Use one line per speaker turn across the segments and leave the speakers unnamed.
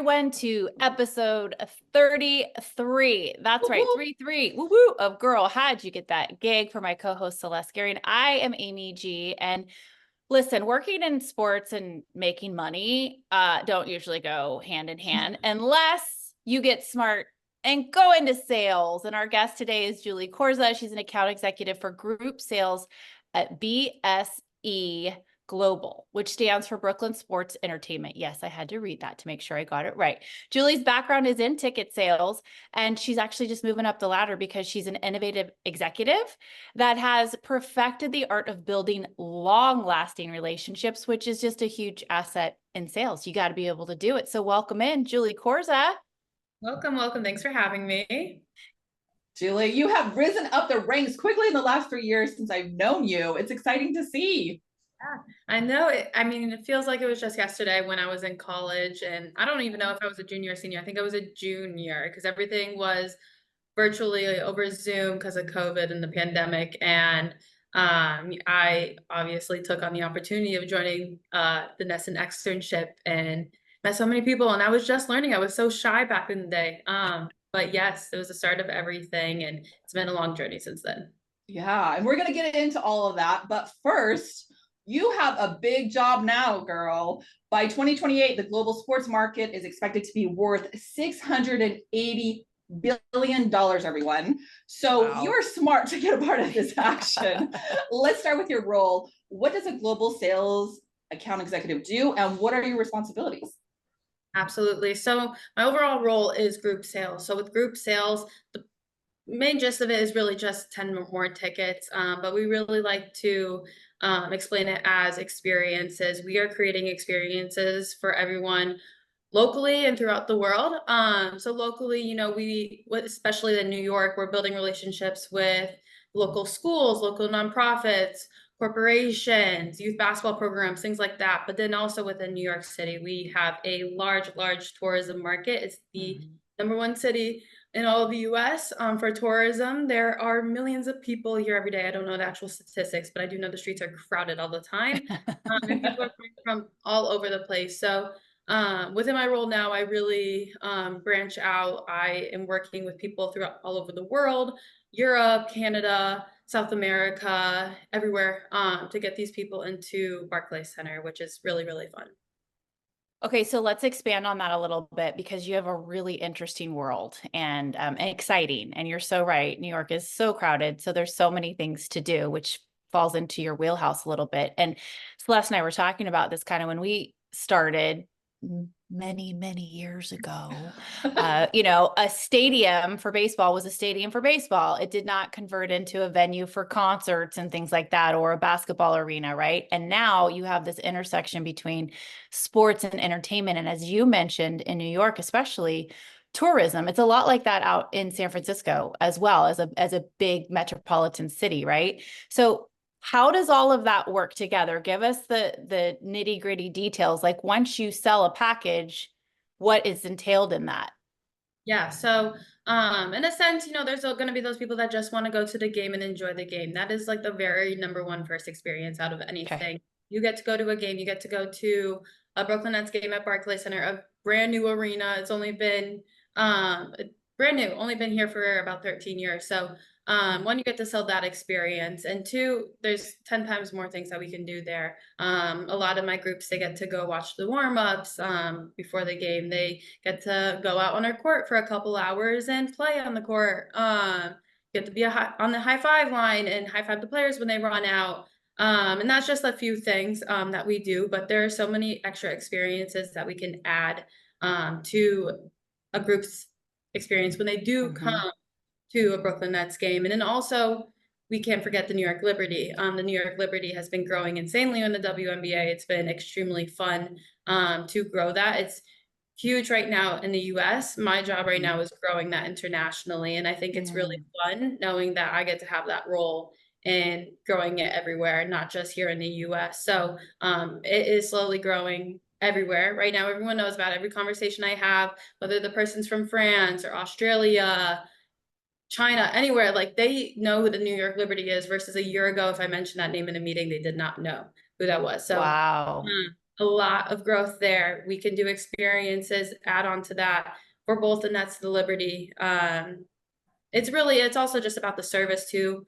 everyone to episode 33. That's right,
Woo-hoo.
33. Woo woo of Girl. How'd you get that gig for my co-host Celeste Gary? And I am Amy G. And listen, working in sports and making money don't usually go hand in hand unless you get smart and go into sales. And our guest today is Juli Korza. She's an account executive for group sales at BSE Global, which stands for Brooklyn Sports Entertainment. Yes, I had to read that to make sure I got it right. Juli's background is in ticket sales, and she's actually just moving up the ladder because she's an innovative executive that has perfected the art of building long-lasting relationships, which is just a huge asset in sales. You got to be able to do it. So welcome in, Juli Korza.
Welcome, welcome. Thanks for having me.
Juli, you have risen up the ranks quickly in the last 3 years since I've known you. It's exciting to see.
Yeah, I know it. I mean, it feels like it was just yesterday when I was in college, and I don't even know if I was a junior or senior. I think I was a junior because everything was virtually over Zoom because of COVID and the pandemic. And I obviously took on the opportunity of joining the Nesson externship and met so many people. And I was just learning. I was so shy back in the day. But yes, it was the start of everything, and it's been a long journey since then.
Yeah, and we're going to get into all of that. But first, you have a big job now, girl. By 2028, the global sports market is expected to be worth $680 billion, everyone. So
Wow.
you're smart to get a part of this action. Let's start with your role. What does a global sales account executive do, and what are your responsibilities?
Absolutely. So my overall role is group sales. So with group sales, the main gist of it is really just 10 or more tickets, but we really like to explain it as experiences. We are creating experiences for everyone locally and throughout the world. So locally, especially in New York, we're building relationships with local schools, local nonprofits, corporations, youth basketball programs, things like that. But then also within New York City, we have a large tourism market. It's the number one city in all of the US for tourism. There are millions of people here every day. I don't know the actual statistics, but I do know the streets are crowded all the time. And people are coming from all over the place. So within my role now, I really branch out. I am working with people throughout all over the world, Europe, Canada, South America, everywhere, to get these people into Barclays Center, which is really fun.
Okay, so let's expand on that a little bit because you have a really interesting world and exciting. And you're so right. New York is so crowded. So there's so many things to do, which falls into your wheelhouse a little bit. And Celeste and I were talking about this kind of when we started many years ago. A stadium for baseball was a stadium for baseball. It did not convert into a venue for concerts and things like that, or a basketball arena, right? And now you have this intersection between sports and entertainment. And as you mentioned, in New York, especially tourism, it's a lot like that out in San Francisco as well, as a big metropolitan city, right? So how does all of that work together? Give us the nitty gritty details. Like once you sell a package, what is entailed in that?
Yeah, so in a sense, there's going to be those people that just want to go to the game and enjoy the game. That is like the very number one first experience out of anything.
Okay.
You get to go to a game, you get to go to a Brooklyn Nets game at Barclays Center, a brand new arena. It's only been brand new, only been here for about 13 years. So one, you get to sell that experience, and two, there's 10 times more things that we can do there. A lot of my groups, they get to go watch the warm-ups before the game. They get to go out on our court for a couple hours and play on the court. Get to be on the high five line and high five the players when they run out. And that's just a few things that we do, but there are so many extra experiences that we can add to a group's experience when they do come to a Brooklyn Nets game. And then also, we can't forget the New York Liberty. The New York Liberty has been growing insanely in the WNBA. It's been extremely fun to grow that. It's huge right now in the US. My job right now is growing that internationally. And I think it's really fun knowing that I get to have that role and growing it everywhere, not just here in the US. So it is slowly growing everywhere. Right now, everyone knows about every conversation I have, whether the person's from France or Australia, China, anywhere, like they know who the New York Liberty is versus a year ago, if I mentioned that name in a meeting, they did not know who that was. So
Wow.
a lot of growth there. We can do experiences, add on to that for both the Nets and the Liberty. It's also just about the service too.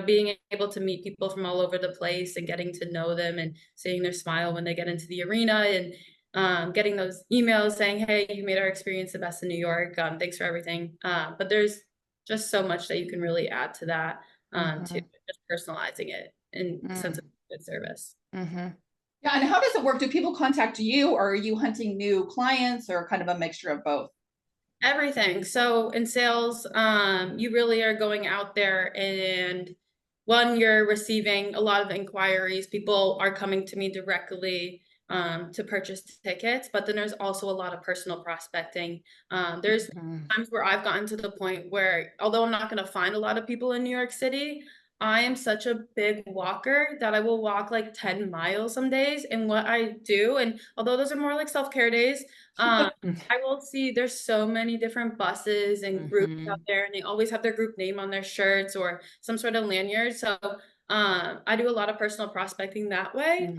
Being able to meet people from all over the place and getting to know them and seeing their smile when they get into the arena and getting those emails saying, hey, you made our experience the best in New York. Thanks for everything. But there's just so much that you can really add to that, to just personalizing it and sense of good service.
Yeah, and how does it work? Do people contact you, or are you hunting new clients, or kind of a mixture of both?
Everything. So in sales, you really are going out there and you're receiving a lot of inquiries. People are coming to me directly to purchase tickets, but then there's also a lot of personal prospecting. There's times where I've gotten to the point where, although I'm not going to find a lot of people in New York City, I am such a big walker that I will walk like 10 miles some days. And what I do, and although those are more like self-care days, I will see there's so many different buses and groups out there, and they always have their group name on their shirts or some sort of lanyard. So I do a lot of personal prospecting that way.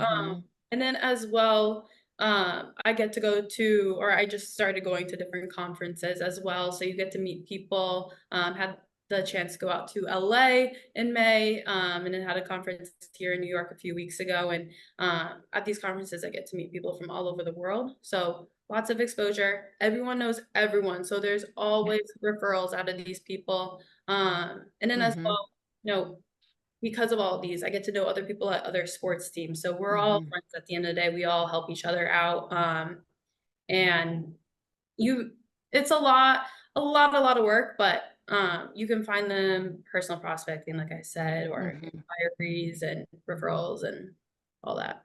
And then as well, I get to go to, or I just started going to different conferences as well. So you get to meet people, had the chance to go out to LA in May, and then had a conference here in New York a few weeks ago. And at these conferences, I get to meet people from all over the world. So lots of exposure. Everyone knows everyone. So there's always referrals out of these people. And then as well, because of all of these, I get to know other people at other sports teams. So we're all friends at the end of the day. We all help each other out. And it's a lot of work, but you can find them personal prospecting, like I said, or inquiries and referrals and all that.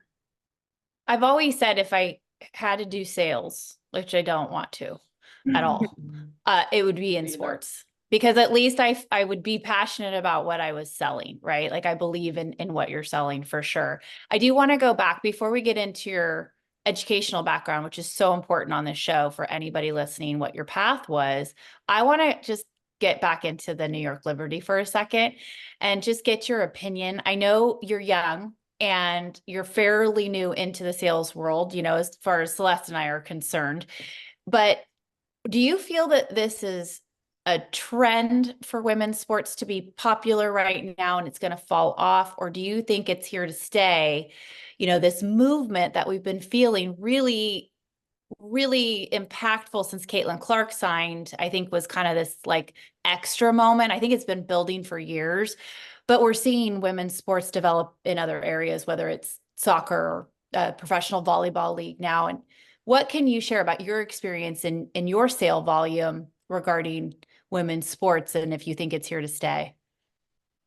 I've always said if I had to do sales, which I don't want to at all, it would be in sports, because at least I would be passionate about what I was selling, right? Like I believe in what you're selling for sure. I do want to go back before we get into your educational background, which is so important on this show for anybody listening, what your path was. I want to just get back into the New York Liberty for a second and just get your opinion. I know you're young and you're fairly new into the sales world, as far as Celeste and I are concerned, but do you feel that this is a trend for women's sports to be popular right now and it's going to fall off? Or do you think it's here to stay? This movement that we've been feeling really, really impactful since Caitlin Clark signed, I think was kind of this like extra moment. I think it's been building for years, but we're seeing women's sports develop in other areas, whether it's soccer or professional volleyball league now. And what can you share about your experience in your sale volume regarding women's sports, and if you think it's here to stay?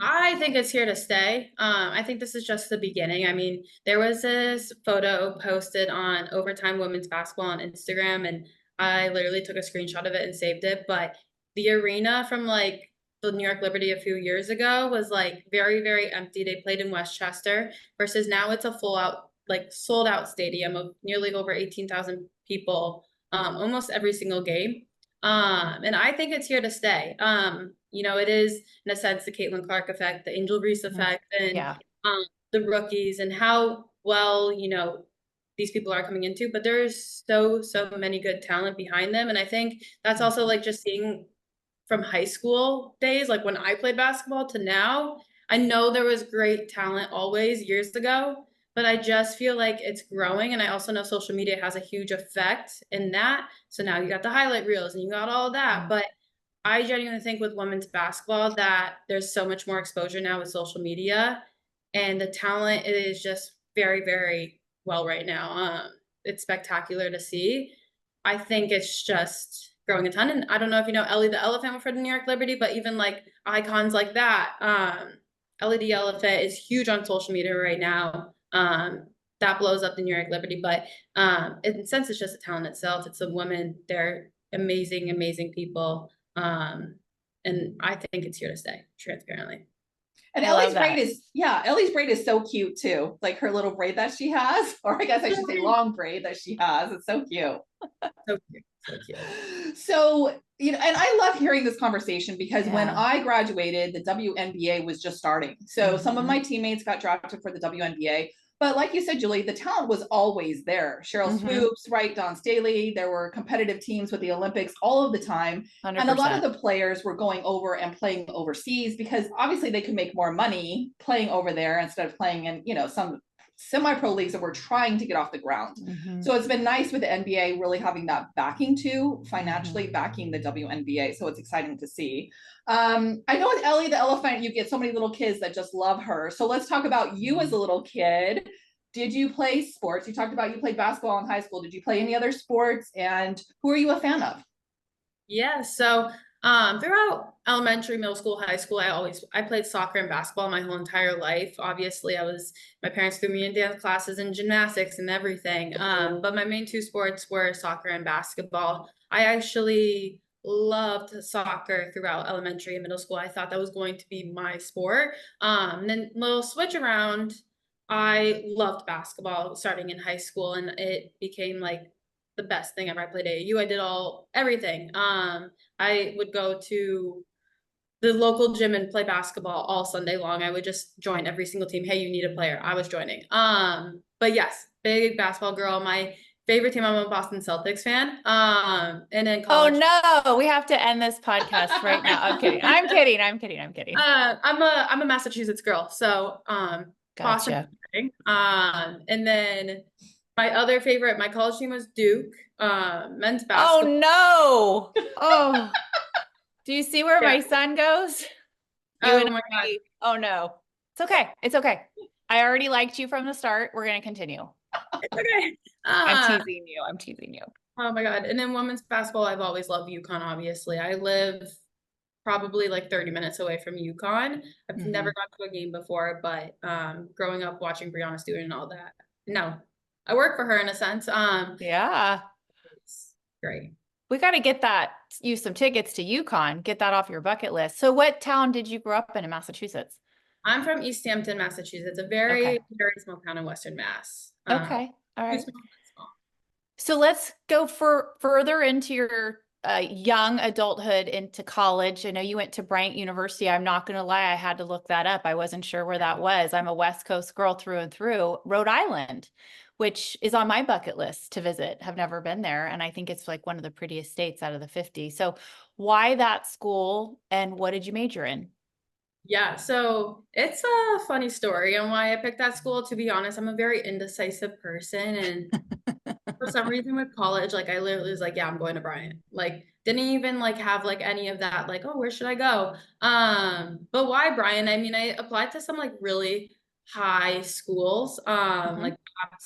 I think it's here to stay. I think this is just the beginning. I mean, there was this photo posted on Overtime Women's Basketball on Instagram, and I literally took a screenshot of it and saved it. But the arena from like the New York Liberty a few years ago was like very, very empty. They played in Westchester versus now it's a full out, like sold out stadium of nearly over 18,000 people, almost every single game. And I think it's here to stay. It is in a sense the Caitlin Clark effect, the Angel Reese effect, and the rookies and how well, these people are coming into, but there's so many good talent behind them. And I think that's also like just seeing from high school days, like when I played basketball to now, I know there was great talent always years ago, but I just feel like it's growing. And I also know social media has a huge effect in that. So now you got the highlight reels and you got all that. But I genuinely think with women's basketball that there's so much more exposure now with social media, and the talent is just very, very well right now. It's spectacular to see. I think it's just growing a ton. And I don't know if you know Ellie the Elephant for the New York Liberty, but even like icons like that, Ellie the Elephant is huge on social media right now. That blows up the New York Liberty, but in a sense, it's just the talent itself. It's the women. They're amazing, amazing people. And I think it's here to stay, transparently.
And Ellie's braid is so cute too. Like her little braid that she has, or I guess I should say long braid that she has. It's so cute.
So cute. So cute.
So, and I love hearing this conversation because when I graduated, the WNBA was just starting. So some of my teammates got drafted for the WNBA. But like you said, Julie, the talent was always there. Cheryl Swoops, right? Don Staley. There were competitive teams with the Olympics all of the time.
100%.
And a lot of the players were going over and playing overseas because obviously they could make more money playing over there instead of playing in, some semi-pro leagues that were trying to get off the ground. So it's been nice with the NBA really having that backing too, financially backing the WNBA. So it's exciting to see. I know with Ellie the elephant, you get so many little kids that just love her. So let's talk about you as a little kid. Did you play sports? You talked about you played basketball in high school. Did you play any other sports? And who are you a fan of?
Yeah, so throughout elementary, middle school, high school, I played soccer and basketball my whole entire life. Obviously, my parents threw me in dance classes and gymnastics and everything. But my main two sports were soccer and basketball. I actually loved soccer throughout elementary and middle school. I thought that was going to be my sport. And then little switch around, I loved basketball starting in high school, and it became like the best thing ever. I played AAU. I did everything. I would go to the local gym and play basketball all Sunday long. I would just join every single team. Hey, you need a player. I was joining. But yes, big basketball girl. My favorite team, I'm a Boston Celtics fan. And in college.
Oh no, we have to end this podcast right now. I'm kidding. I'm kidding. I'm kidding. I'm kidding.
I'm a Massachusetts girl. So
Gotcha.
Boston. And then my college team was Duke, men's basketball.
Oh no. Oh, do you see where my
Yeah.
son goes?
Oh my God.
Oh no. It's okay. It's okay. I already liked you from the start. We're going to continue.
It's okay.
I'm teasing you. I'm teasing you.
Oh my God. And then women's basketball, I've always loved UConn, obviously. I live probably like 30 minutes away from UConn. I've never gone to a game before, but growing up watching Brianna Stewart and all that. No, I work for her in a sense.
Yeah.
It's great.
We got to get you some tickets to UConn, get that off your bucket list. So what town did you grow up in Massachusetts?
I'm from East Hampton, Massachusetts, a very, very small town in Western Mass.
Okay. All right.
Small.
So let's go further into your young adulthood into college. I know you went to Bryant University. I'm not going to lie. I had to look that up. I wasn't sure where that was. I'm a West Coast girl through and through. Rhode Island, which is on my bucket list to visit. Have never been there. And I think it's like one of the prettiest states out of the 50. So why that school and what did you major in?
Yeah, so it's a funny story on why I picked that school. To be honest, I'm a very indecisive person, and for some reason with college, like I literally was like, yeah, I'm going to Bryant. Like didn't even like have like any of that, like, oh, where should I go? But why Bryant? I mean, I applied to some like really high schools, like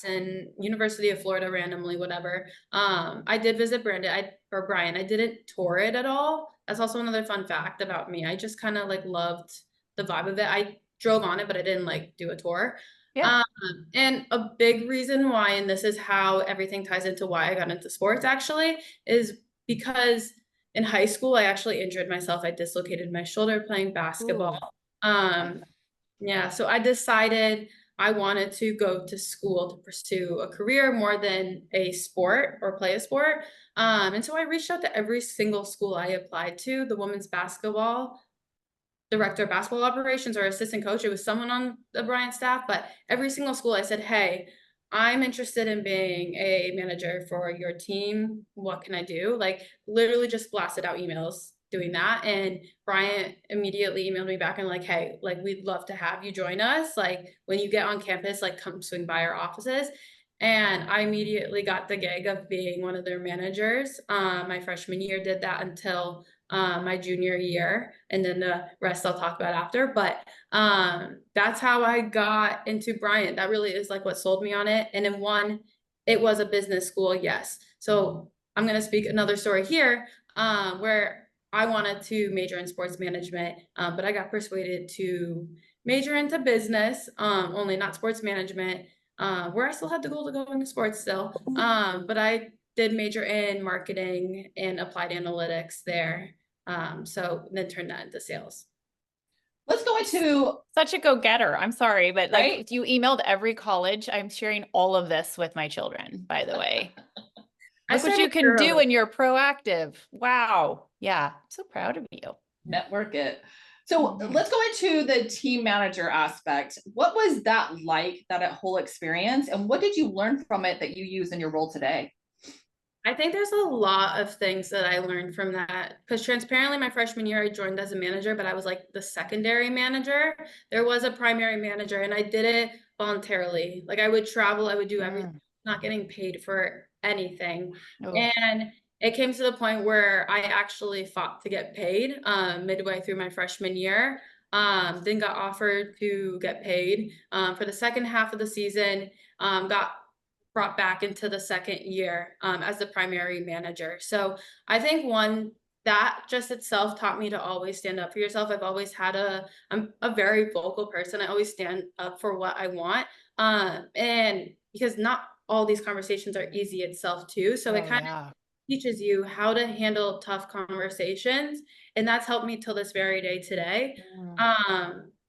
Clemson, University of Florida, randomly, whatever. I did visit Bryant. I didn't tour it at all. That's also another fun fact about me. I just kind of like loved the vibe of it. I drove on it, but I didn't like do a tour.
Yeah.
And a big reason why, and this is how everything ties into why I got into sports actually, is because in high school, I actually injured myself. I dislocated my shoulder playing basketball. Yeah, so I decided I wanted to go to school to pursue a career more than a sport or play a sport. And so I reached out to every single school I applied to, the women's basketball director of basketball operations or assistant coach. It was someone on the Bryant staff, but every single school I said, hey, I'm interested in being a manager for your team. What can I do? Like literally just blasted out emails doing that. And Bryant immediately emailed me back and like, hey, like we'd love to have you join us. Like when you get on campus, like come swing by our offices. And I immediately got the gig of being one of their managers. My freshman year, did that until my junior year, and then the rest I'll talk about after. But that's how I got into Bryant. That really is like what sold me on it. And in it was a business school, yes. So I'm going to speak another story here where I wanted to major in sports management, but I got persuaded to major into business, only not sports management, where I still had the goal to go into sports still. But I did major in marketing and applied analytics there. So then turned that into sales.
Let's go into
such a go-getter. I'm sorry, but like
right?
you emailed every college. I'm sharing all of this with my children, by the way. Look what you can do when you're proactive. Wow. Yeah. I'm so proud of you.
Network it. So let's go into the team manager aspect. What was that like, that whole experience? And what did you learn from it that you use in your role today?
I think there's a lot of things that I learned from that because transparently, my freshman year, I joined as a manager, but I was like the secondary manager. There was a primary manager, and I did it voluntarily. Like I would travel, I would do everything, not getting paid for anything.
Oh,
And it came to the point where I actually fought to get paid midway through my freshman year. Then got offered to get paid for the second half of the season. Got brought back into the second year as the primary manager. So I think one that just itself taught me to always stand up for yourself. I've always had I'm a very vocal person. I always stand up for what I want. And because not all these conversations are easy itself too. So it kind of teaches you how to handle tough conversations. And that's helped me till this very day today.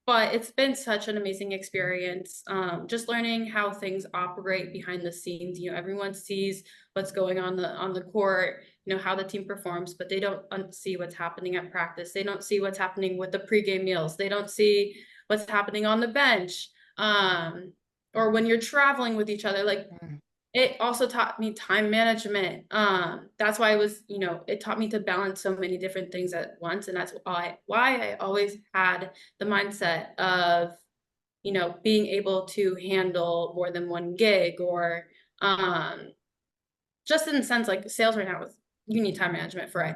But it's been such an amazing experience. Just learning how things operate behind the scenes. You know, everyone sees what's going on the court, you know, how the team performs, but they don't see what's happening at practice. They don't see what's happening with the pregame meals. They don't see what's happening on the bench. Or when you're traveling with each other, like it also taught me time management. That's why it taught me to balance so many different things at once. And that's why I always had the mindset of, being able to handle more than one gig or just in the sense like sales right now, you need time management for it.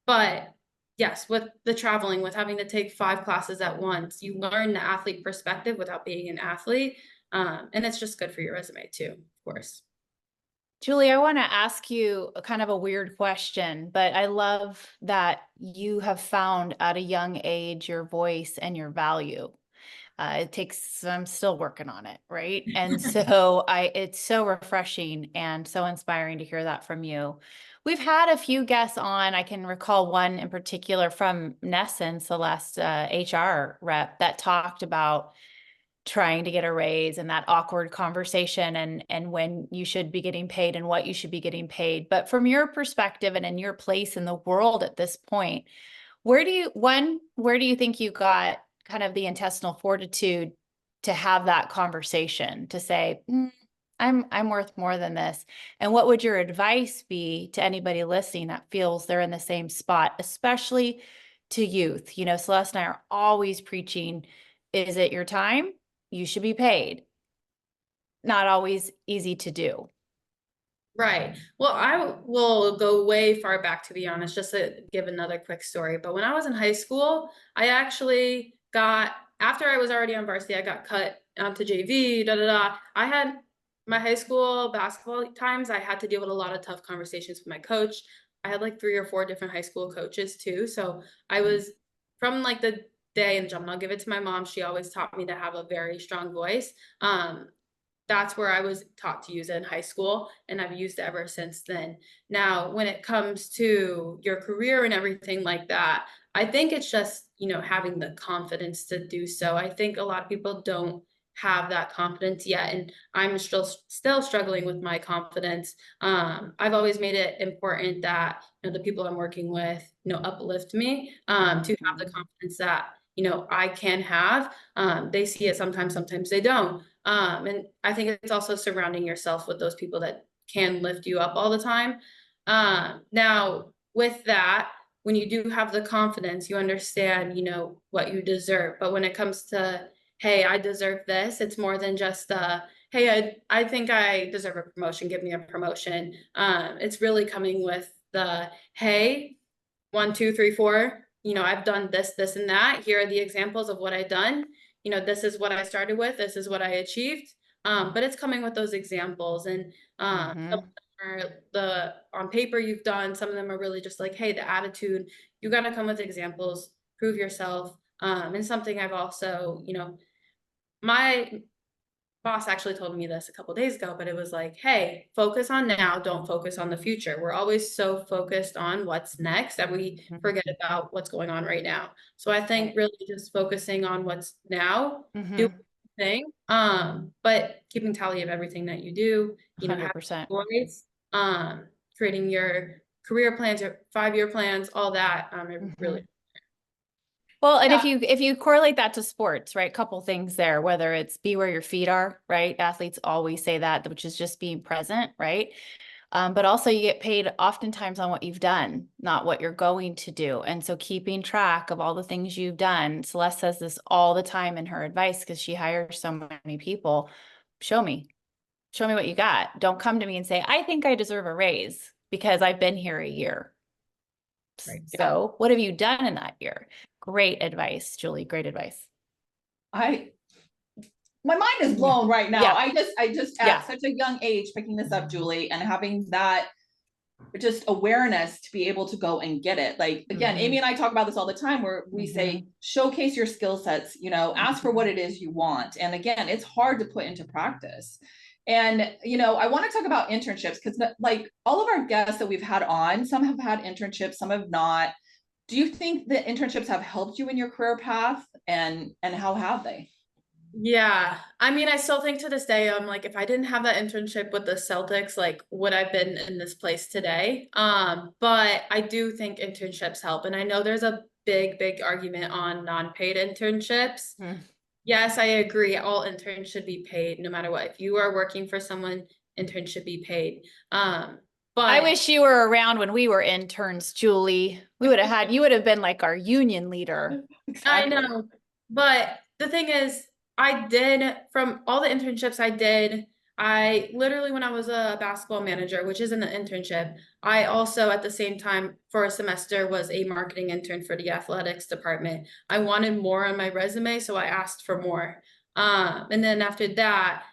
But yes, with the traveling, with having to take 5 classes at once, you learn the athlete perspective without being an athlete. And it's just good for your resume too, of course.
Julie, I want to ask you a kind of a weird question, but I love that you have found at a young age your voice and your value. I'm still working on it, right? And so it's so refreshing and so inspiring to hear that from you. We've had a few guests on. I can recall one in particular from Nesson, Celeste, HR rep, that talked about trying to get a raise and that awkward conversation and when you should be getting paid and what you should be getting paid. But from your perspective and in your place in the world at this point, where do you think you got kind of the intestinal fortitude to have that conversation to say, I'm worth more than this? And what would your advice be to anybody listening that feels they're in the same spot, especially to youth? You know, Celeste and I are always preaching, is it your time? You should be paid. Not always easy to do.
Right. Well, I will go way far back, to be honest, just to give another quick story. But when I was in high school, I actually after I was already on varsity, I got cut to JV, I had my high school basketball times. I had to deal with a lot of tough conversations with my coach. I had like 3 or 4 different high school coaches too. So I was from like the day in jump, and I'll give it to my mom. She always taught me to have a very strong voice. That's where I was taught to use it in high school, and I've used it ever since then. Now, when it comes to your career and everything like that, I think it's just, having the confidence to do so. I think a lot of people don't have that confidence yet, and I'm still struggling with my confidence. I've always made it important that, the people I'm working with, uplift me to have the confidence that, I can have. They see it sometimes they don't. And I think it's also surrounding yourself with those people that can lift you up all the time. Now, with that, when you do have the confidence, you understand, what you deserve. But when it comes to, hey, I deserve this, it's more than just, hey, I think I deserve a promotion, give me a promotion. It's really coming with the, hey, 1, 2, 3, 4, I've done this, and that. Here are the examples of what I've done. This is what I started with, this is what I achieved. But it's coming with those examples, and some of them are on paper you've done, some of them are really just like, hey, the attitude, you got to come with examples, prove yourself. And something I've also, my boss actually told me this a couple days ago, but it was like, hey, focus on now, don't focus on the future. We're always so focused on what's next that we forget about what's going on right now. So I think really just focusing on what's now, do thing, but keeping tally of everything that you do,
100%.
Voice, creating your career plans, your 5-year plans, all that. It really.
Well, and
Yeah.
if you correlate that to sports, right? Couple things there, whether it's be where your feet are, right? Athletes always say that, which is just being present, right? But also you get paid oftentimes on what you've done, not what you're going to do. And so keeping track of all the things you've done, Celeste says this all the time in her advice because she hires so many people. Show me what you got. Don't come to me and say, I think I deserve a raise because I've been here a year.
Right.
So what have you done in that year? Great advice, Julie. Great advice.
My mind is blown right now.
Yeah.
I just
Yeah.
at such a young age picking this up, Julie, and having that just awareness to be able to go and get it. Like again, Amy and I talk about this all the time where we say showcase your skill sets, you know, ask for what it is you want. And again, it's hard to put into practice. And you know, I want to talk about internships because like all of our guests that we've had on, some have had internships, some have not. Do you think that internships have helped you in your career path, and how have they?
Yeah. I mean, I still think to this day, I'm like, if I didn't have that internship with the Celtics, like would I been in this place today? But I do think internships help. And I know there's a big argument on non-paid internships. Yes, I agree. All interns should be paid no matter what. If you are working for someone, interns should be paid. But
I wish you were around when we were interns, Julie. We would have had, you would have been like our union leader.
I know. But the thing is, I did from all the internships I did, I literally, when I was a basketball manager, which isn't an internship, I also at the same time for a semester was a marketing intern for the athletics department. I wanted more on my resume, so I asked for more. And then after that,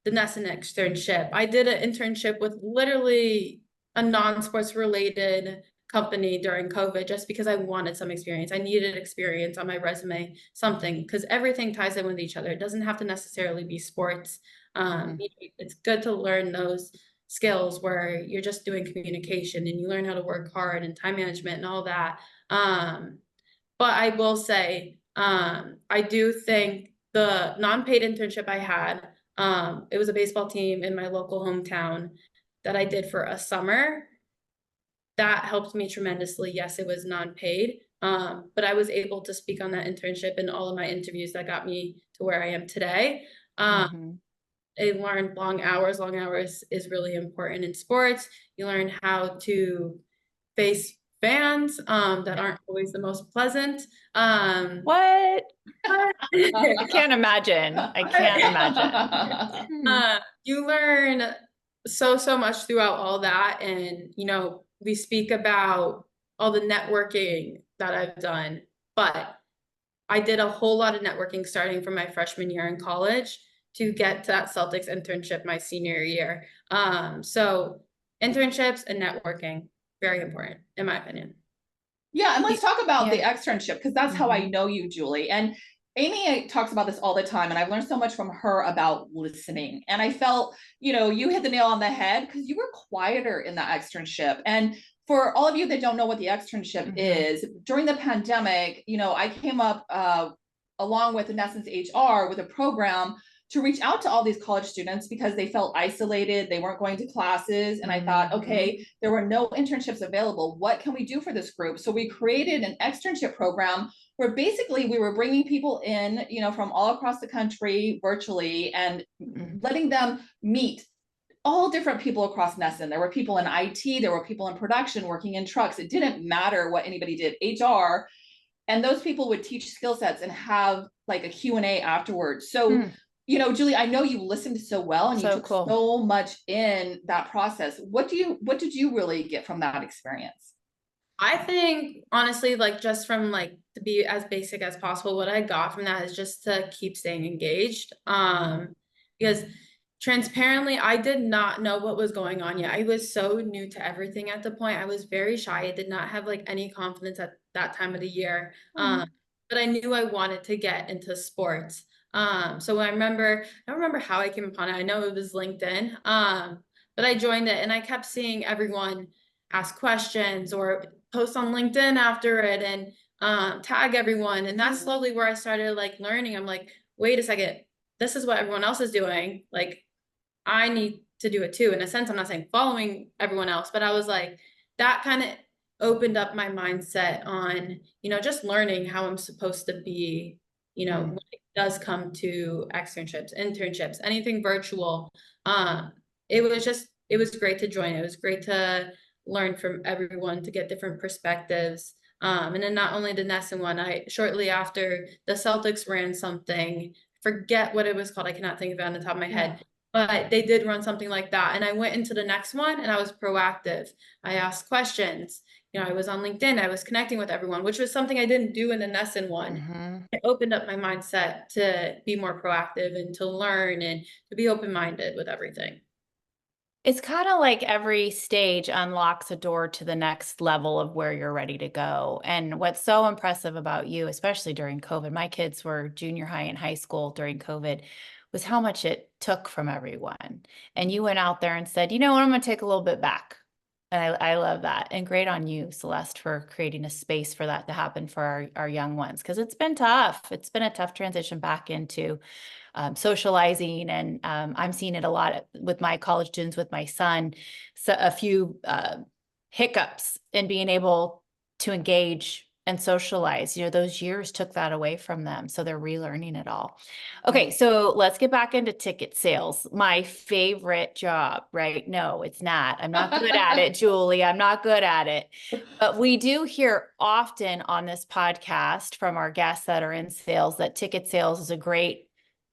the next externship, I did an internship with literally a non-sports related company during COVID just because I wanted some experience. I needed experience on my resume, something, because everything ties in with each other. It doesn't have to necessarily be sports. It's good to learn those skills where you're just doing communication and you learn how to work hard and time management and all that. But I will say, I do think the non-paid internship I had, it was a baseball team in my local hometown that I did for a summer. That helped me tremendously. Yes, it was non-paid, but I was able to speak on that internship in all of my interviews that got me to where I am today. I learned long hours. Long hours is really important in sports. You learn how to face fans that aren't always the most pleasant.
What? I can't imagine. I can't imagine.
You learn so much throughout all that. And, you know, we speak about all the networking that I've done, but I did a whole lot of networking starting from my freshman year in college to get to that Celtics internship my senior year. So internships and networking, very important in my opinion.
Yeah, and let's talk about the externship because that's how I know you, Julie. And Amy talks about this all the time, and I've learned so much from her about listening. And I felt, you know, you hit the nail on the head because you were quieter in that externship. And for all of you that don't know what the externship is, during the pandemic, you know, I came up along with, in essence, HR with a program to reach out to all these college students because they felt isolated, they weren't going to classes. And I thought, okay, there were no internships available. What can we do for this group? So we created an externship program where basically we were bringing people in, you know, from all across the country virtually and letting them meet all different people across Nesson. There were people in IT, there were people in production working in trucks. It didn't matter what anybody did, HR, and those people would teach skill sets and have like a Q&A afterwards. So you know, Julie, I know you listened so well and you took so much in that process. What did you really get from that experience?
I think honestly, like just from like to be as basic as possible, what I got from that is just to keep staying engaged. Because transparently, I did not know what was going on yet. I was so new to everything at the point. I was very shy. I did not have like any confidence at that time of the year. But I knew I wanted to get into sports. So I don't remember how I came upon it. I know it was LinkedIn. But I joined it and I kept seeing everyone ask questions or post on LinkedIn after it and tag everyone. And that's slowly where I started like learning. I'm like, wait a second, this is what everyone else is doing. Like, I need to do it too. In a sense, I'm not saying following everyone else, but I was like, that kind of opened up my mindset on, just learning how I'm supposed to be, when it does come to externships, internships, anything virtual. It was great to join. It was great to learn from everyone, to get different perspectives. And then not only the Nesson one, shortly after the Celtics ran something, forget what it was called. I cannot think of it on the top of my head, but they did run something like that. And I went into the next one and I was proactive. I asked questions. I was on LinkedIn. I was connecting with everyone, which was something I didn't do in the Nesson one. It opened up my mindset to be more proactive and to learn and to be open-minded with everything.
It's kind of like every stage unlocks a door to the next level of where you're ready to go. And what's so impressive about you, especially during COVID, my kids were junior high and high school during COVID, was how much it took from everyone. And you went out there and said, you know what, I'm going to take a little bit back. And I love that. And great on you, Celeste, for creating a space for that to happen for our young ones, because it's been tough. It's been a tough transition back into socializing. And I'm seeing it a lot with my college students, with my son, so a few hiccups in being able to engage and socialize. Those years took that away from them. So they're relearning it all. Okay, so let's get back into ticket sales. My favorite job, right? No, it's not. I'm not good at it, Julie. I'm not good at it. But we do hear often on this podcast from our guests that are in sales that ticket sales is a great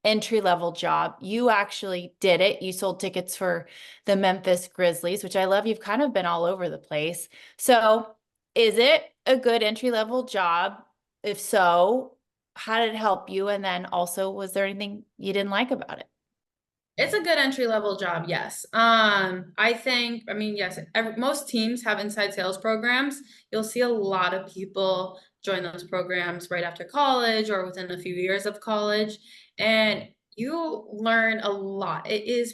entry-level job. You actually did it. You sold tickets for the Memphis Grizzlies, which I love. You've kind of been all over the place. So is it a good entry-level job? If so, how did it help you? And then also, was there anything you didn't like about it?
It's a good entry level job, yes. Yes, most teams have inside sales programs. You'll see a lot of people join those programs right after college or within a few years of college, and you learn a lot. It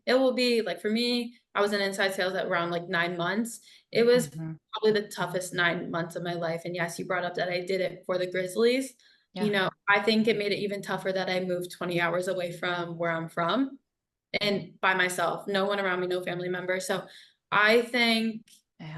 will be like, for me, I was in inside sales at around like 9 months. It was probably the toughest 9 months of my life. And yes, you brought up that I did it for the Grizzlies. I think it made it even tougher that I moved 20 hours away from where I'm from and by myself, no one around me, no family members. So I think,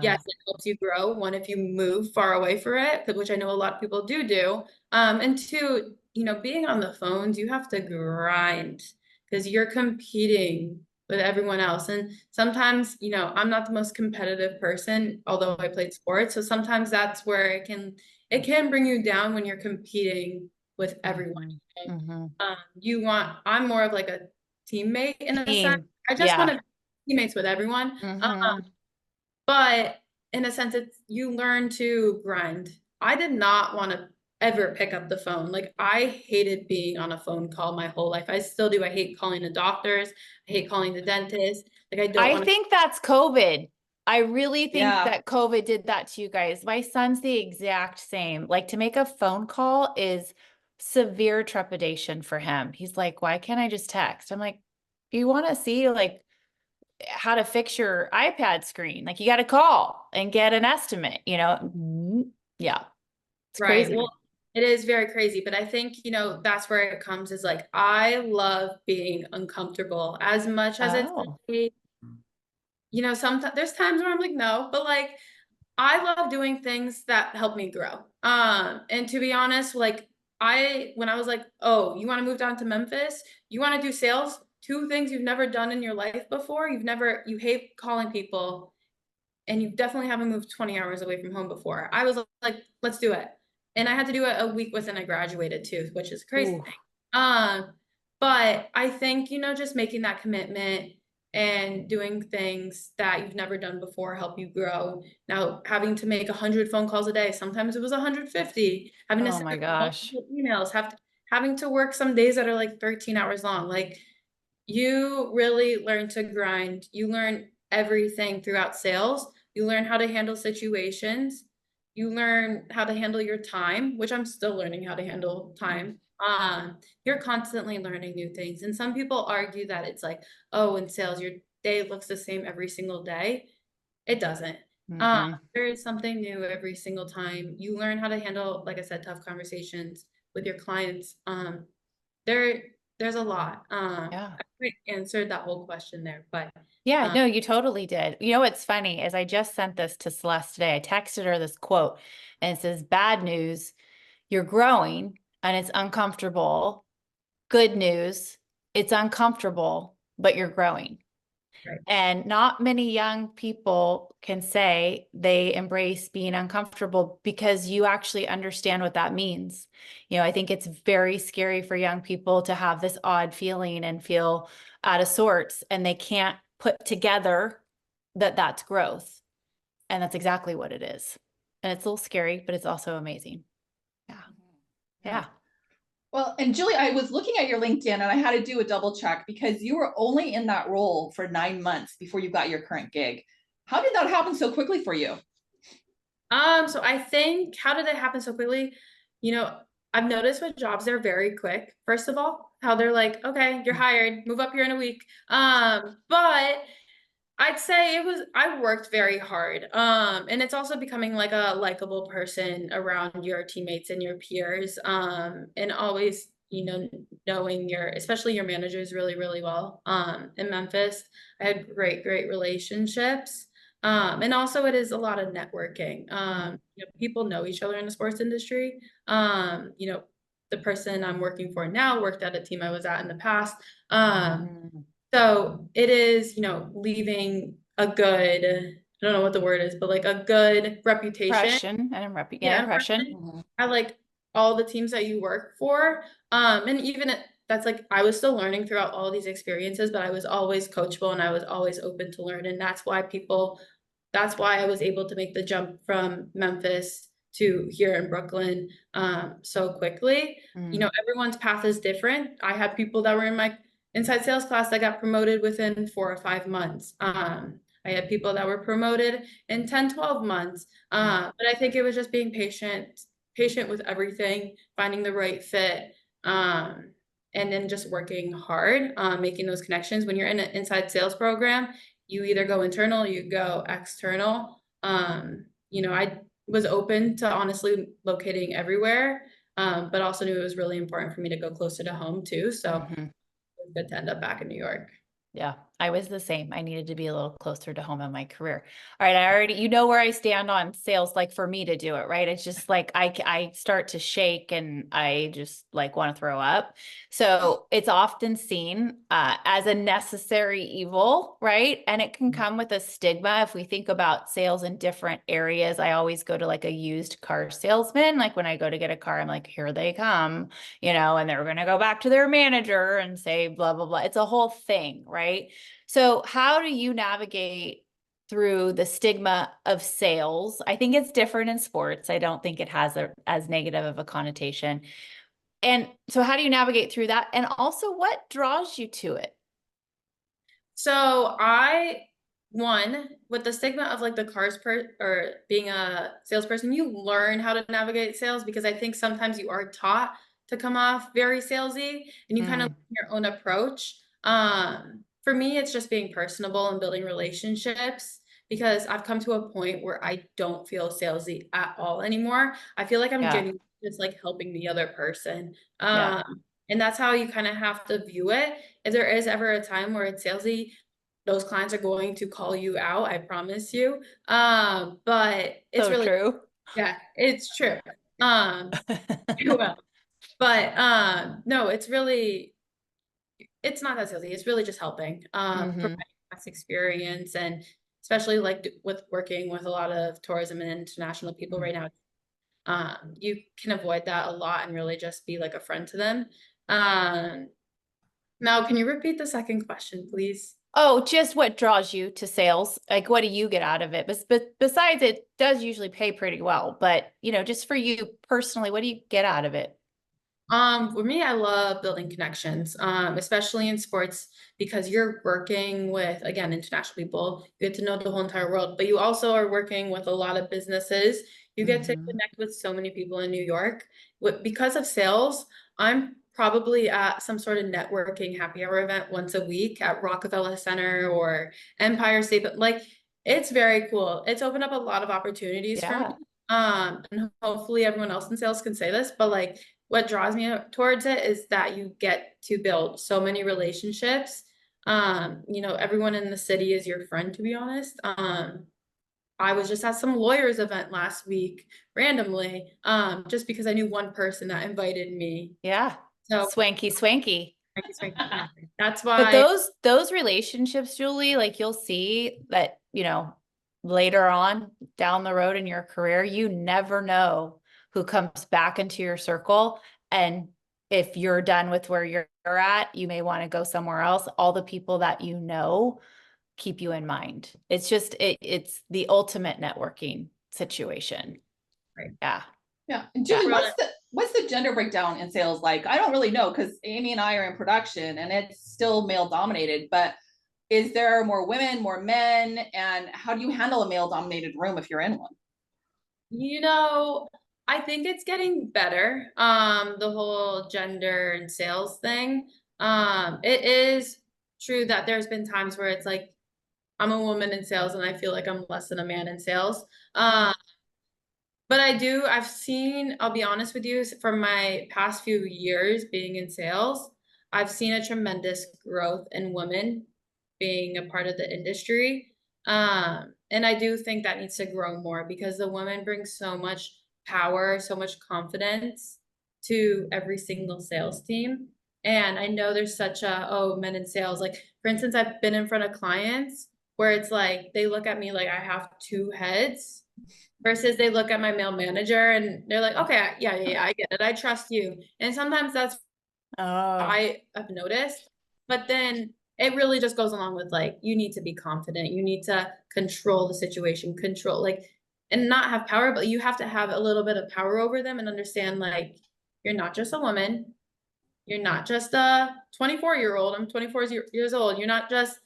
yes, it helps you grow. One, if you move far away for it, which I know a lot of people do. And two, being on the phones, you have to grind because you're competing with everyone else. And sometimes, I'm not the most competitive person, although I played sports. So sometimes that's where it can bring you down when you're competing with everyone. I'm more of like a teammate in a sense. I just want to be teammates with everyone. But in a sense, you learn to grind. I did not want to ever pick up the phone. Like, I hated being on a phone call my whole life. I still do. I hate calling the doctors. I hate calling the dentist. Like,
I think that's COVID. I really think that COVID did that to you guys. My son's the exact same. Like, to make a phone call is severe trepidation for him. He's like, why can't I just text? I'm like, you want to see like how to fix your iPad screen? Like, you got to call and get an estimate, Yeah. It's crazy.
Well, it is very crazy, but I think, that's where it comes, is like, I love being uncomfortable as much as sometimes there's times where I'm like, no, but like, I love doing things that help me grow. And to be honest, like, when I was like, oh, you want to move down to Memphis? You want to do sales? Two things you've never done in your life before. You hate calling people, and you definitely haven't moved 20 hours away from home before. I was like, let's do it. And I had to do it a week within I graduated too, which is crazy thing. But I think, just making that commitment and doing things that you've never done before help you grow. Now, having to make 100 phone calls a day, sometimes it was 150, having to
Oh my
send
gosh.
emails, having to work some days that are like 13 hours long. Like, you really learn to grind. You learn everything throughout sales. You learn how to handle situations. You learn how to handle your time, which I'm still learning how to handle time. You're constantly learning new things. And some people argue that it's like, oh, in sales, your day looks the same every single day. It doesn't. There is something new every single time. You learn how to handle, like I said, tough conversations with your clients. There there's a lot.
Yeah.
I answered that whole question there, but
Yeah,
um,
no, you totally did. You know what's funny is I just sent this to Celeste today. I texted her this quote and it says, bad news, you're growing and it's uncomfortable. Good news, it's uncomfortable, but you're growing.
right.
And not many young people can say they embrace being uncomfortable because you actually understand what that means. You know, I think it's very scary for young people to have this odd feeling and feel out of sorts, and they can't put together that that's growth. And that's exactly what it is. And it's a little scary, but it's also amazing. Yeah. Yeah.
Well, and Julie, I was looking at your LinkedIn and I had to do a double check because you were only in that role for 9 months before you got your current gig. How did that happen so quickly for you?
So I think, how did it happen so quickly? You know, I've noticed with jobs, they're very quick. First of all, how they're like, okay, you're hired, move up here in a week. But I'd say I worked very hard. And it's also becoming like a likable person around your teammates and your peers. And always, knowing especially your managers really, really well. In Memphis, I had great, great relationships. And also it is a lot of networking. People know each other in the sports industry. The person I'm working for now worked at a team I was at in the past.
Mhm.
So it is, leaving a good, I don't know what the word is, but like a good reputation.
Impression and
Yeah,
impression.
impression at like all the teams that you work for. And even that's like I was still learning throughout all these experiences, but I was always coachable and I was always open to learn. And that's why I was able to make the jump from Memphis to here in Brooklyn so quickly.
Mm.
Everyone's path is different. I had people that were in my inside sales class that got promoted within 4 or 5 months. I had people that were promoted in 10, 12 months. But I think it was just being patient with everything, finding the right fit, and then just working hard, making those connections. When you're in an inside sales program, you either go internal, or you go external. I was open to honestly locating everywhere, but also knew it was really important for me to go closer to home too. So
Mhm.
it was good to end up back in New York.
Yeah, I was the same. I needed to be a little closer to home in my career. All right, you know where I stand on sales, like for me to do it, right? It's just like I start to shake and I just like want to throw up. So it's often seen as a necessary evil, right? And it can come with a stigma. If we think about sales in different areas, I always go to like a used car salesman. Like when I go to get a car, I'm like, here they come, and they're going to go back to their manager and say, blah, blah, blah. It's a whole thing, right? So how do you navigate through the stigma of sales? I think it's different in sports. I don't think it has as negative of a connotation. And so how do you navigate through that? And also what draws you to it?
So one, with the stigma of like the or being a salesperson, you learn how to navigate sales because I think sometimes you are taught to come off very salesy and you kind of your own approach. For me, it's just being personable and building relationships because I've come to a point where I don't feel salesy at all anymore. I feel like I'm
Yeah.
genuinely just like helping the other person.
Yeah.
And that's how you kind of have to view it. If there is ever a time where it's salesy, those clients are going to call you out, I promise you. But it's
So
really,
true.
yeah, it's true. You will. But no, it's not that salesy. It's really just helping, providing
Hmm.
past experience, and especially like with working with a lot of tourism and international people right now, you can avoid that a lot and really just be like a friend to them. Um, Now, can you repeat the second question, please?
Oh, just what draws you to sales? Like, what do you get out of it? But besides, it does usually pay pretty well. But, just for you personally, what do you get out of it?
For me, I love building connections, especially in sports, because you're working with, again, international people. You get to know the whole entire world, but you also are working with a lot of businesses. You get to
Hmm.
connect with so many people in New York. Because of sales, I'm probably at some sort of networking happy hour event once a week at Rockefeller Center or Empire State. But like, it's very cool. It's opened up a lot of opportunities for me.
Yeah.
And hopefully everyone else in sales can say this, but like, what draws me towards it is that you get to build so many relationships. Everyone in the city is your friend, to be honest. I was just at some lawyers event last week randomly, just because I knew one person that invited me.
Yeah.
So
Swanky, swanky.
that's
But
why.
those relationships, Julie, like you'll see that, later on down the road in your career, you never know who comes back into your circle. And if you're done with where you're at, you may want to go somewhere else. All the people that you know keep you in mind. It's just it's the ultimate networking situation.
Right.
Yeah.
Yeah. And Julie,
Yeah.
what's the gender breakdown in sales like? I don't really know because Amy and I are in production and it's still male dominated, but is there more women, more men? And how do you handle a male dominated room if you're in one?
I think it's getting better. The whole gender and sales thing. It is true that there's been times where it's like I'm a woman in sales and I feel like I'm less than a man in sales. But I'll be honest with you, from my past few years being in sales, I've seen a tremendous growth in women being a part of the industry. And I do think that needs to grow more because the women bring so much power, so much confidence to every single sales team. And I know there's such men in sales. Like, for instance, I've been in front of clients where it's like they look at me like I have two heads versus they look at my male manager and they're like, okay, yeah, I get it. I trust you. And sometimes that's I have noticed, but then it really just goes along with like, you need to be confident. You need to control the situation, and not have power, but you have to have a little bit of power over them and understand like, you're not just a woman. You're not just a 24-year-old. I'm 24 years old. You're not just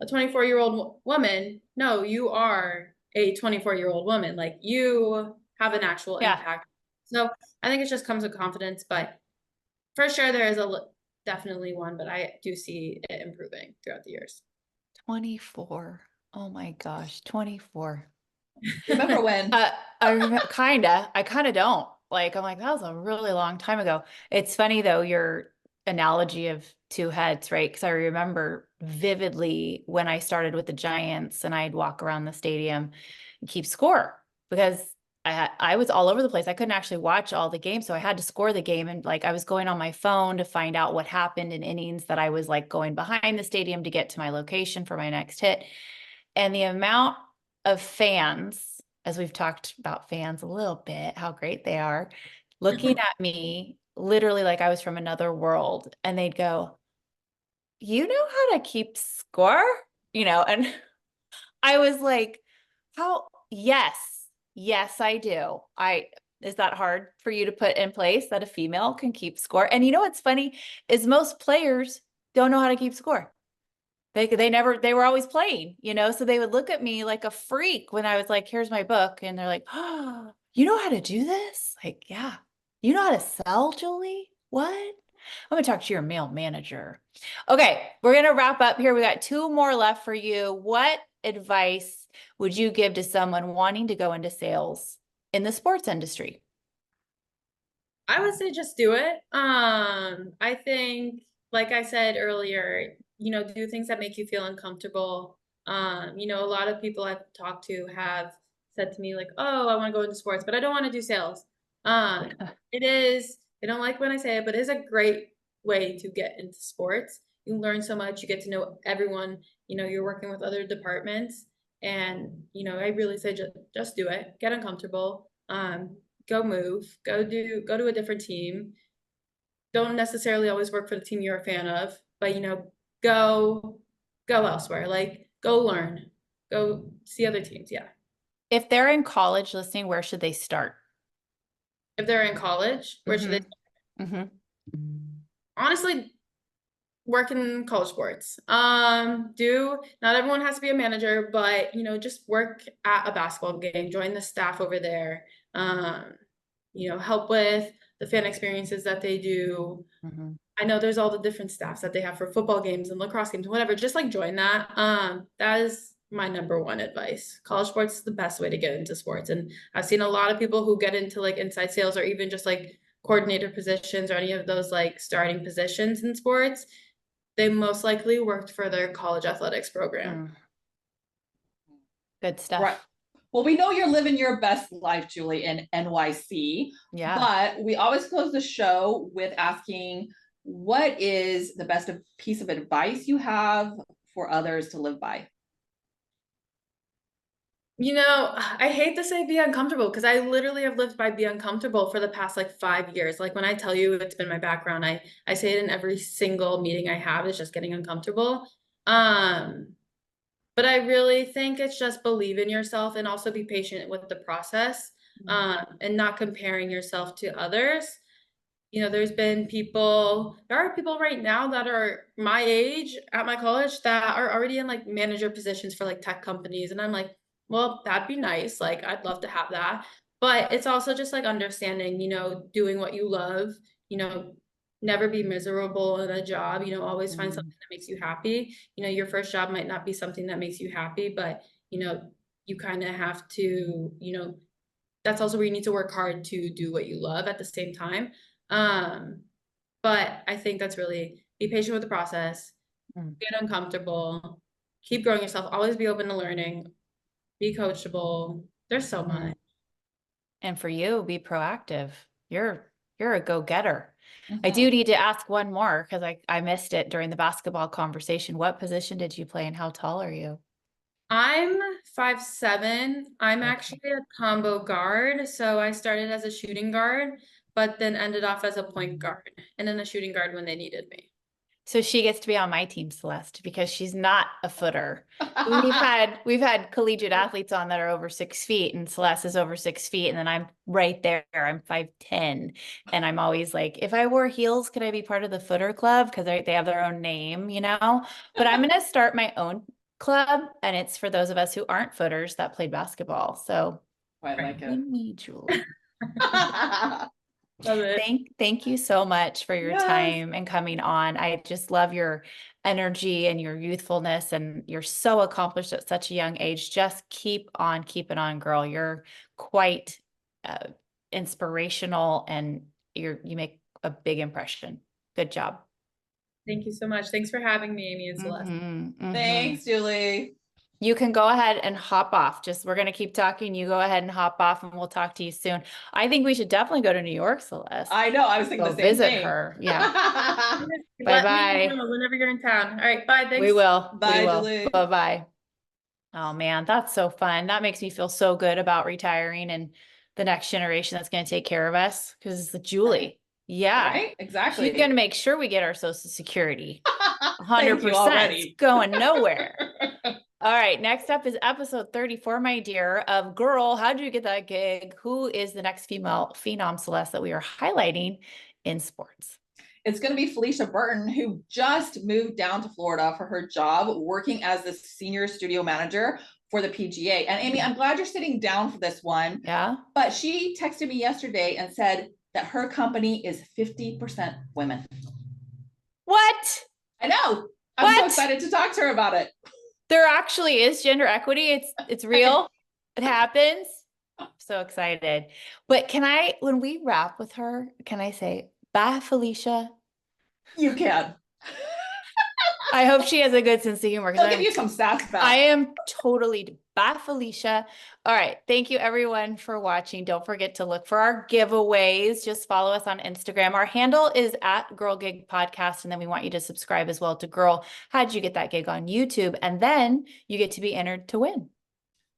a 24-year-old woman. No, you are a 24-year-old woman. Like, you have an actual impact. So I think it just comes with confidence, but for sure there is definitely one, but I do see it improving throughout the years.
24. Oh my gosh, 24.
Remember when?
I kind of don't. Like, I'm like, that was a really long time ago. It's funny though, your analogy of two heads, right? Because I remember vividly when I started with the Giants and I'd walk around the stadium and keep score because I was all over the place. I couldn't actually watch all the games, so I had to score the game. And like, I was going on my phone to find out what happened in innings that I was like going behind the stadium to get to my location for my next hit. And the amount of fans, as we've talked about fans a little bit, how great they are, looking at me literally like I was from another world. And they'd go, you know how to keep score? And I was like, yes, I do. Is that hard for you to put in place that a female can keep score? And you know what's funny is most players don't know how to keep score. They were always playing, so they would look at me like a freak when I was like, here's my book. And they're like, oh, you know how to do this? Like, yeah. You know how to sell, Julie? What? I'm going to talk to your male manager. Okay, we're going to wrap up here. We got two more left for you. What advice would you give to someone wanting to go into sales in the sports industry?
I would say just do it. I think, like I said earlier, do things that make you feel uncomfortable. A lot of people I've talked to have said to me like, oh, I want to go into sports, but I don't want to do sales. They don't like when I say it, but it is a great way to get into sports. You learn so much, you get to know everyone, you're working with other departments. And, I really say just do it, get uncomfortable. Go move, go to a different team. Don't necessarily always work for the team you're a fan of, but go elsewhere. Like, go learn, go see other teams. Yeah.
If they're in college listening, where should they start?
If they're in college, where should they start? Honestly, work in college sports. Not everyone has to be a manager, but just work at a basketball game, join the staff over there. Help with the fan experiences that they do. I know there's all the different staffs that they have for football games and lacrosse games, whatever. Just like join that. That is my number one advice. College sports is the best way to get into sports. And I've seen a lot of people who get into like inside sales or even just like coordinator positions or any of those like starting positions in sports, they most likely worked for their college athletics program.
Good stuff.
Right. Well, we know you're living your best life, Julie, in NYC.
Yeah.
But we always close the show with asking, what is the best piece of advice you have for others to live by?
You know, I hate to say be uncomfortable because I literally have lived by be uncomfortable for the past like 5 years. Like when I tell you it's been my background, I say it in every single meeting I have, is just getting uncomfortable. But I really think it's just believe in yourself and also be patient with the process, and not comparing yourself to others. You know, there are people right now that are my age at my college that are already in like manager positions for like tech companies. And I'm like, well, that'd be nice. Like, I'd love to have that. But it's also just like understanding, you know, doing what you love, you know, never be miserable in a job, you know, always find something that makes you happy. You know, your first job might not be something that makes you happy, but, you know, you kind of have to, you know, that's also where you need to work hard to do what you love at the same time. But I think that's really be patient with the process, get uncomfortable, keep growing yourself, always be open to learning, be coachable. There's so much.
And for you, be proactive. You're a go-getter. I do need to ask one more because I missed it during the basketball conversation. What position did you play and how tall are you?
I'm 5'7". I'm actually a combo guard. So I started as a shooting guard, but then ended off as a point guard and then a shooting guard when they needed me.
So she gets to be on my team, Celeste, because she's not a footer. We've had collegiate athletes on that are over 6 feet, and Celeste is over 6 feet, and then I'm right there. I'm 5'10", and I'm always like, if I wore heels, could I be part of the footer club? Because they have their own name, you know. But I'm gonna start my own club, and it's for those of us who aren't footers that played basketball. So
I like it.
me, Julie.
Love it.
Thank you so much for your time and coming on. I just love your energy and your youthfulness, and you're so accomplished at such a young age. Just keep on keeping on, girl. You're quite inspirational, and you make a big impression. Good job.
Thank you so much. Thanks for having me, Amy and Celeste.
Thanks, Julie.
You can go ahead and hop off. We're going to keep talking. You go ahead and hop off, and we'll talk to you soon. I think we should definitely go to New York, Celeste.
I know. I was thinking
Go
the same
visit
thing.
her. Yeah.
Let
Bye-bye.
me know whenever you're in town. All right. Bye. Thanks.
We will.
Bye, Julie.
Bye-bye. Oh man, that's so fun. That makes me feel so good about retiring and the next generation that's going to take care of us, because it's the Julie.
Right.
Yeah.
Right? Exactly.
She's going to make sure we get our Social Security. 100%.
already.
It's going nowhere. All right. Next up is episode 34, my dear, of Girl, How'd You Get That Gig? Who is the next female phenom, Celeste, that we are highlighting in sports?
It's going to be Felicia Burton, who just moved down to Florida for her job working as the senior studio manager for the PGA. And Amy, I'm glad you're sitting down for this one.
Yeah.
But she texted me yesterday and said that her company is 50% women.
What?
I know. I'm so excited to talk to her about it.
There actually is gender equity. It's real. It happens. I'm so excited. But when we wrap with her, can I say, bye, Felicia?
You can.
I hope she has a good sense of humor.
I'll give you some sass back.
I am totally bye, Felicia. All right. Thank you everyone for watching. Don't forget to look for our giveaways. Just follow us on Instagram. Our handle is at Girl Gig Podcast. And then we want you to subscribe as well to Girl, How'd You Get That Gig on YouTube? And then you get to be entered to win.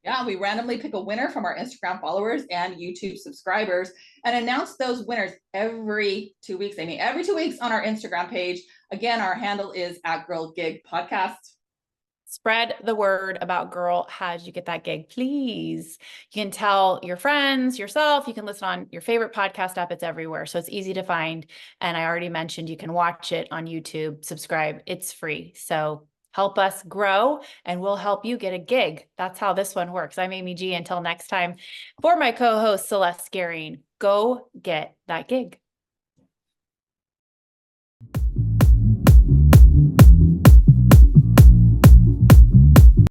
Yeah, we randomly pick a winner from our Instagram followers and YouTube subscribers and announce those winners every 2 weeks. Amy, every 2 weeks on our Instagram page. Again, our handle is at Girl Gig Podcast.
Spread the word about Girl, How'd You Get That Gig, please. You can tell your friends, yourself. You can listen on your favorite podcast app. It's everywhere. So it's easy to find. And I already mentioned you can watch it on YouTube, subscribe. It's free. So help us grow, and we'll help you get a gig. That's how this one works. I'm Amy G. Until next time, for my co-host Celeste Scaring, go get that gig.